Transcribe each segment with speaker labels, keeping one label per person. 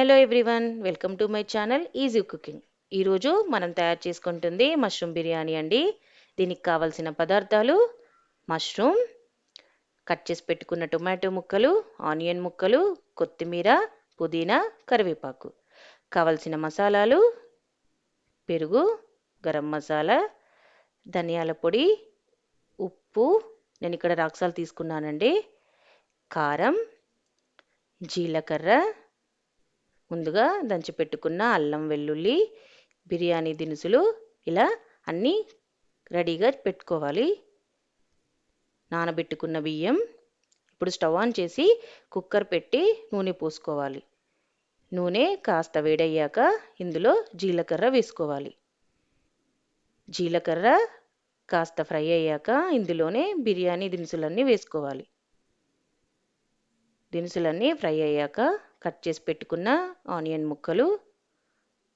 Speaker 1: Hello everyone, welcome to my channel easy cooking. ఈరోజు మనం తయారు చేసుకుంటుంది మష్రూమ్ బిర్యానీ అండి. దీనికి కావలసిన పదార్థాలు: మష్రూమ్, కట్ చేసి పెట్టుకున్న టొమాటో ముక్కలు, ఆనియన్ ముక్కలు, కొత్తిమీర, పుదీనా, కరివేపాకు. కావలసిన మసాలాలు: పెరుగు, గరం మసాలా, ధనియాల పొడి, ఉప్పు, నేను ఇక్కడ రాక్సాలు తీసుకున్నానండి, కారం, జీలకర్ర, ముందుగా దంచి పెట్టుకున్న అల్లం వెల్లుల్లి, బిర్యానీ దినుసులు, ఇలా అన్నీ రెడీగా పెట్టుకోవాలి. నానబెట్టుకున్న బియ్యం. ఇప్పుడు స్టవ్ ఆన్ చేసి కుక్కర్ పెట్టి నూనె పోసుకోవాలి. నూనె కాస్త వేడయ్యాక ఇందులో జీలకర్ర వేసుకోవాలి. జీలకర్ర కాస్త ఫ్రై అయ్యాక ఇందులోనే బిర్యానీ దినుసులన్నీ వేసుకోవాలి. దినుసులన్నీ ఫ్రై అయ్యాక కట్ చేసి పెట్టుకున్న ఆనియన్ ముక్కలు,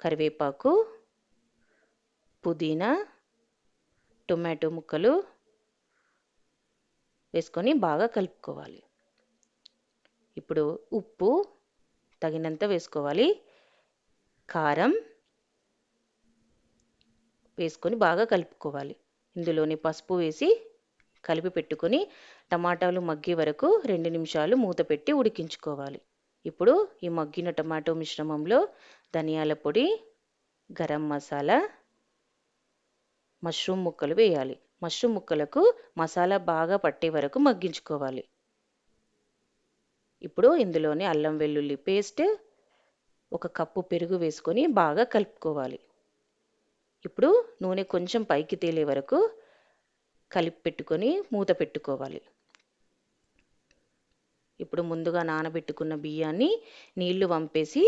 Speaker 1: కరివేపాకు, పుదీనా, టొమాటో ముక్కలు వేసుకొని బాగా కలుపుకోవాలి. ఇప్పుడు ఉప్పు తగినంత వేసుకోవాలి. కారం వేసుకొని బాగా కలుపుకోవాలి. ఇందులోని పసుపు వేసి కలిపి పెట్టుకొని టమాటాలు మగ్గే వరకు 2 నిమిషాలు మూత పెట్టి ఉడికించుకోవాలి. ఇప్పుడు ఈ మగ్గిన టమాటో మిశ్రమంలో ధనియాల పొడి, గరం మసాలా, మష్రూమ్ ముక్కలు వేయాలి. మష్రూమ్ ముక్కలకు మసాలా బాగా పట్టే వరకు మగ్గించుకోవాలి. ఇప్పుడు ఇందులోనే అల్లం వెల్లుల్లి పేస్ట్, 1 కప్పు పెరుగు వేసుకొని బాగా కలుపుకోవాలి. ఇప్పుడు నూనె కొంచెం పైకి తేలే వరకు కలిపి పెట్టుకొని మూత పెట్టుకోవాలి. ఇప్పుడు ముందుగా నానబెట్టుకున్న బియ్యాన్ని నీళ్లు వంపేసి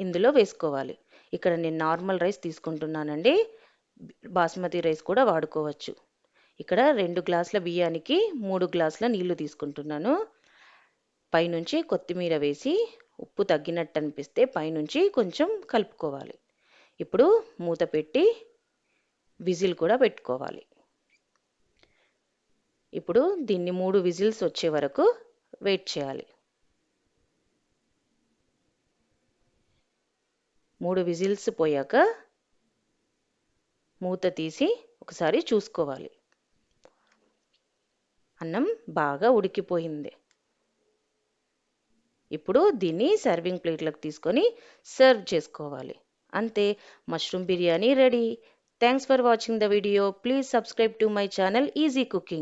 Speaker 1: ఇందులో వేసుకోవాలి. ఇక్కడ నేను నార్మల్ రైస్ తీసుకుంటున్నానండి, బాస్మతి రైస్ కూడా వాడుకోవచ్చు. ఇక్కడ 2 గ్లాసుల బియ్యానికి 3 గ్లాసుల నీళ్లు తీసుకుంటున్నాను. పైనుంచి కొత్తిమీర వేసి ఉప్పు తగ్గినట్టు అనిపిస్తే పైనుంచి కొంచెం కలుపుకోవాలి. ఇప్పుడు మూత పెట్టి విజిల్ కూడా పెట్టుకోవాలి. ఇప్పుడు దీన్ని 3 విజిల్స్ వచ్చే వరకు వెయిట్ చేయాలి. 3 విజిల్స్ పోయాక మూత తీసి ఒకసారి చూసుకోవాలి. అన్నం బాగా ఉడికిపోయింది. ఇప్పుడు దీన్ని సర్వింగ్ ప్లేట్లకు తీసుకొని సర్వ్ చేసుకోవాలి. అంతే, mushroom biryani ready. Thanks for watching the video. Please subscribe to my channel easy cooking.